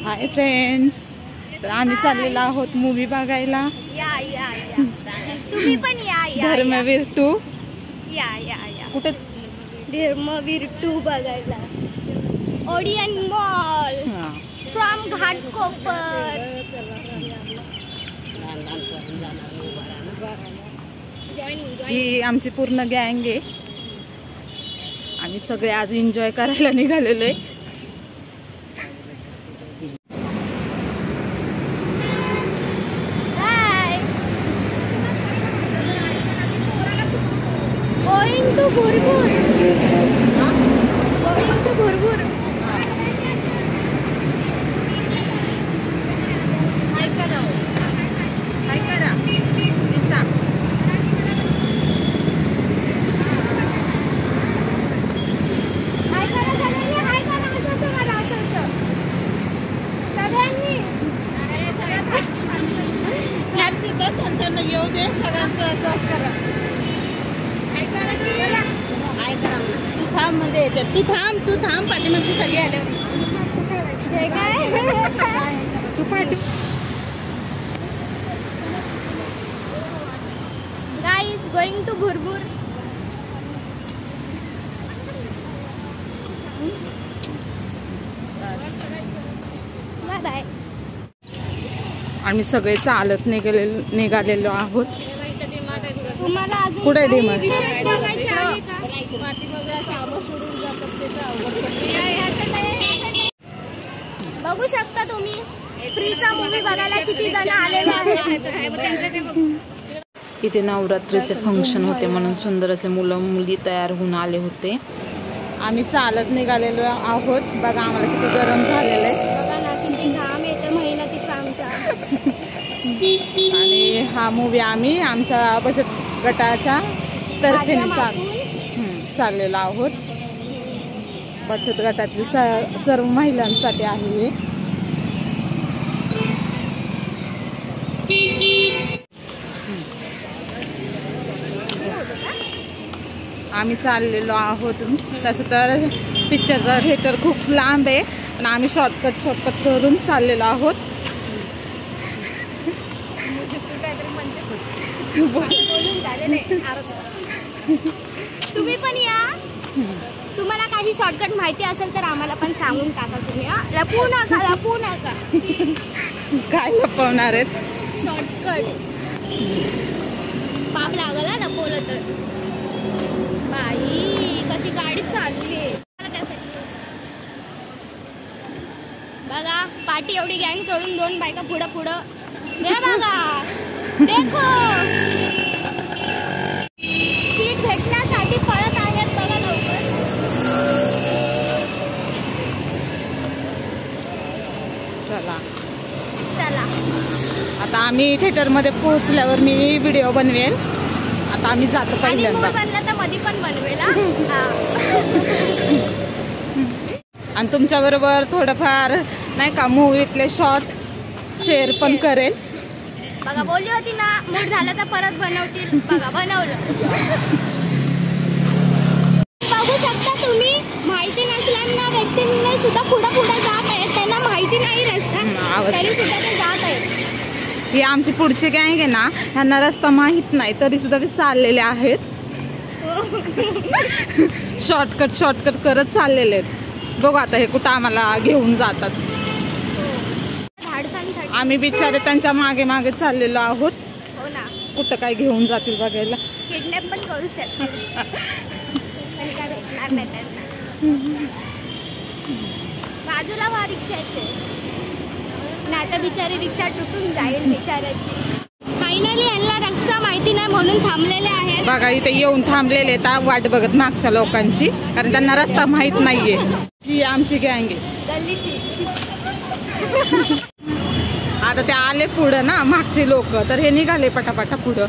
Hi friends, तर आम्ही चाललेलो आहोत मूवी बघायला. या या या तुम्ही पण या या धर्मवीर 2. या या या कुठे? धर्मवीर 2 बघायला. Odeon mall from Ghatkopar. ही आमची पूर्ण गँग आहे. आम्ही सगळे आज एन्जॉय करायला निघालेलो आहे. Going to Burgur. Going to Burgur. हाय करा, हाय करा. दिसा. हाय करा सगळ्यांनी, हाय करा. असं तुम्हाला असं सगळ्यांनी. ह्यांची तर संतांना येऊ दे, सगळ्यांचं असं करा. तू थांब मध्ये येते. तू थांब पाठीमागची सगळी आले. हे काय तू पाठी. गाईज गोइंग टू भुरभुर. Bye bye. आम्ही सगळे चालत निघालेलो आहोत. तुम्हाला अजून कुठे काही डिमांड? विशेष बघायचे आहे का? बघू शकता तुम्ही फ्रीचा मूवी बघायला किती जण आलेले आहेत. इथे नवरात्रीचे फंक्शन होते म्हणून सुंदर असे मुलं मुली तयार होऊन आले होते. आम्ही चालत निघालेलो आहोत. बघा आम्हाला किती गरम झालेलं आहे. बघा ना किती घाम येतो मेहनतीचा आमचा. आणि हा मूवी आम्ही आमच्या बचत गटाच्या तर्फे चाललेलो आहोत. बचत गटातील सर्व महिलांसाठी आहे. आम्ही चाललेलो आहोत. तसं तर पिक्चरचा थिएटर खूप लांब आहे, पण आम्ही शॉर्टकट करून चाललेलो आहोत. तुम्ही पण या. तुम्हाला काही शॉर्टकट माहिती असेल तर आम्हाला पण सांगून टाका तुम्ही. लपवू नका. काय लपवणार आहेत? शॉर्टकट पाप लागला लपवलं तर. बाई कशी गाडी चालली आहे बघा. पाठी एवढी गँग सोडून 2 बायका पुढं हे बघा. देखो सीट भेटण्यासाठी पळत आहेत बघा लवकर. चला आता आम्ही थिएटरमध्ये पोहोचल्यावर मी व्हिडिओ बनवेल. आता आम्ही जातो पहिल्यांदा. बनला तर मध्ये पण बनवेल. आणि तुमच्या बरोबर थोडंफार नाही का मूवीतले शॉर्ट शेअर पण करेल. बघा बोलली होती ना मूड झालं तर परत बनवतील. बघा बनवलं. बघू शकता तुम्ही माहिती नसलेल्या व्यक्तींना सुद्धा पुढे जात आहेत. त्यांना माहिती नाही रस्ता तरी सुद्धा ते जात आहेत. ही आमची पुढची गँग आहे ना, ह्यांना रस्ता माहित नाही तरी सुद्धा ते चाललेले आहेत. शॉर्टकट करत चाललेले आहेत. बघू आता हे कुठं आम्हाला घेऊन जातात. आम्ही बिचारे त्यांच्या मागे चाललेलो आहोत. हो ना. कुठं काय घेऊन जातील बघायला. किडनॅप पण करू शकतील. पण काय भेटणार नाही त्यांना. बाजूला वा रिक्षा येते ना, आता बिचारी रिक्षा तुटून जाईल बिचाऱ्याची. फायनली यांना रस्ता माहिती नाही म्हणून थांबलेले आहेत. बघा इथे येऊन थांबलेले आहेत वाट बघत मागच्या लोकांची, कारण त्यांना रस्ता माहित नाहीये. ही आमची गँग आहे गल्लीची. आता ते आले पुढं ना मागचे लोक, तर हे निघाले पटापटा पुढं.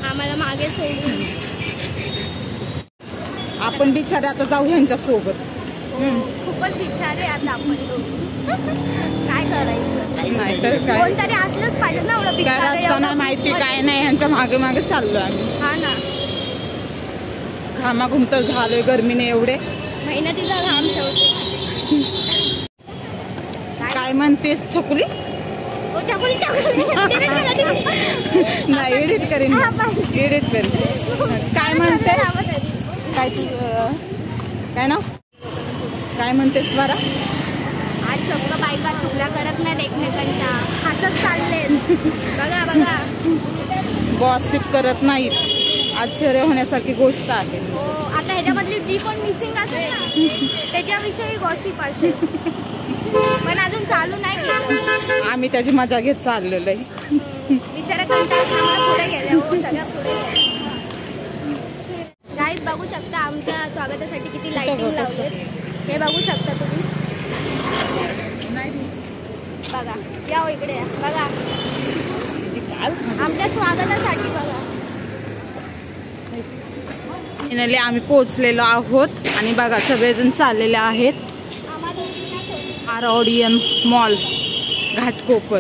आम्हाला मागे सोडून. आपण बिचारे आता जाऊ ह्यांच्या सोबत. खूपच बिचारे आता आपण. काय करायचं नाही तर काय. कोणतरी असलंच पाहिजे ना. एवढं बिचारे माहिती काय नाही. ह्यांच्या मागे चाललो आम्ही. हा ना. घामाघूम तर झालोय गरमीने एवढे. मेहनतीचा घाम ठेवतो. काय म्हणतेस छकुली? ओ चकुली चकुली नाही एडिट करीन एडिट करीन. काय म्हणते काय तू काय नाव काय म्हणतेस बरा? आज चक्क बायका चुगल्या करत नाहीत एकमेकांच्या, हसत चाललेत. बघा बघा गॉसिप करत नाहीत. आश्चर्य होण्यासारखी गोष्ट आहे. हो आता ह्याच्यामधली जी कोण मिसिंग असेल ना त्याच्याविषयी गॉसिप असेल, पण अजून चालू नाही केलं. आम्ही त्याची मजा घेत चाललेलो आहे. बिचारा कंटाळा पुढे गेल्या हो सगळ्या पुढे गेल्या. गाईज बघू शकता आमच्या स्वागतासाठी किती लाइटिंग लावलेत हे बघू शकता तुम्ही. बघा या हो इकडे या. बघा आमच्या स्वागतासाठी बघा. फायनली आम्ही पोहोचलेलो आहोत आणि बघा सगळेजण चाललेले आहेत. ऑडियन मॉल घाटकोपर.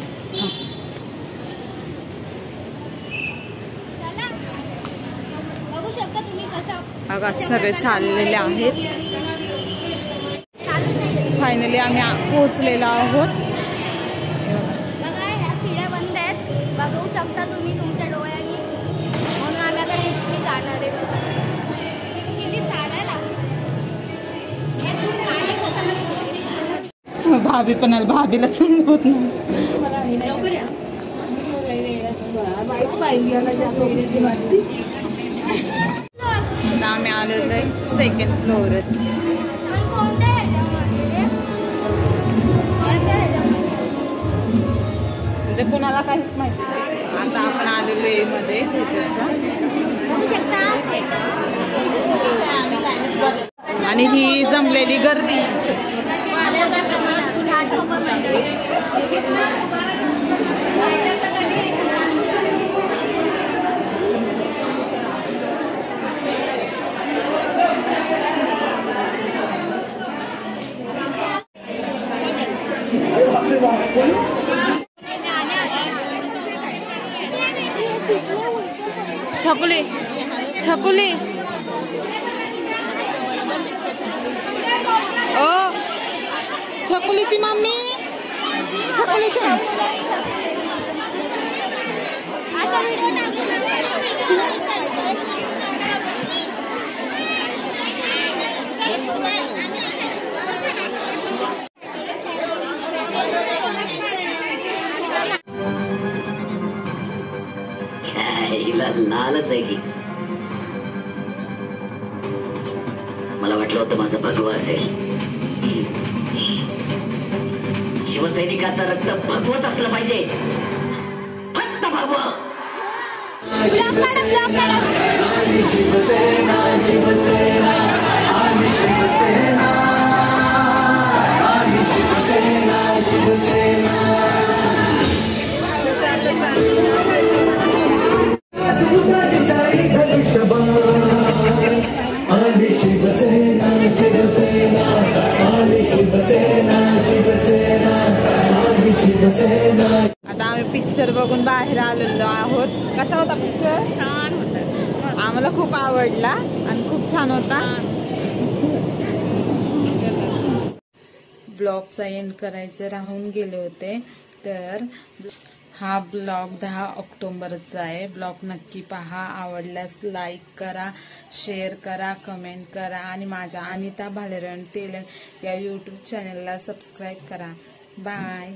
बघू शकता तुम्ही कसं बघा सगळे चाललेले आहेत. फायनली आम्ही पोहोचलेलो आहोत. बघा ह्या खिड्या बंद आहेत बघू शकता तुम्ही तुमच्या डोळ्यांनी. म्हणून आम्ही आता लिफ्टनी जाणार आहे. किती चालायला भाभी पण आली. भाभीला समजत नाही. आम्ही आलेलो आहे सेकंड फ्लोअर. म्हणजे कोणाला काहीच माहिती नाही. आता आपण आलेलो आहे मध्ये बघू शकता. आणि ही जमलेली गर्दी. घाटकोपर मंडळी छकुली छकुली ओ छकुलीची मम्मी छकुलीची असा व्हिडिओ लालच आहे की. मला वाटलं होतं माझं भगवं असेल. शिवसैनिकाचं रक्त भगवत असलं पाहिजे. फक्त भगवं. शिवसेना शिवसेना आम्ही शिवसेना आम्ही शिवसेना शिवसेना आम्ही शिवसेना शिवसेना आम्ही शिवसेना शिवसेना आम्ही शिवसेना. आता आम्ही पिक्चर बघून बाहेर आलेलो आहोत. कसा होता पिक्चर? छान होता. आम्हाला खूप आवडला आणि खूप छान होता. ब्लॉगचा एंड करायचे राहून गेले होते. तर हा ब्लॉग 10 ऑक्टोबरचा आहे. ब्लॉग नक्की पहा. आवडल्यास लाईक करा, शेअर करा, कमेंट करा आणि माझ्या अनिता भालेराव तेलंग या यूट्यूब चॅनलला सबस्क्राईब करा. बाय.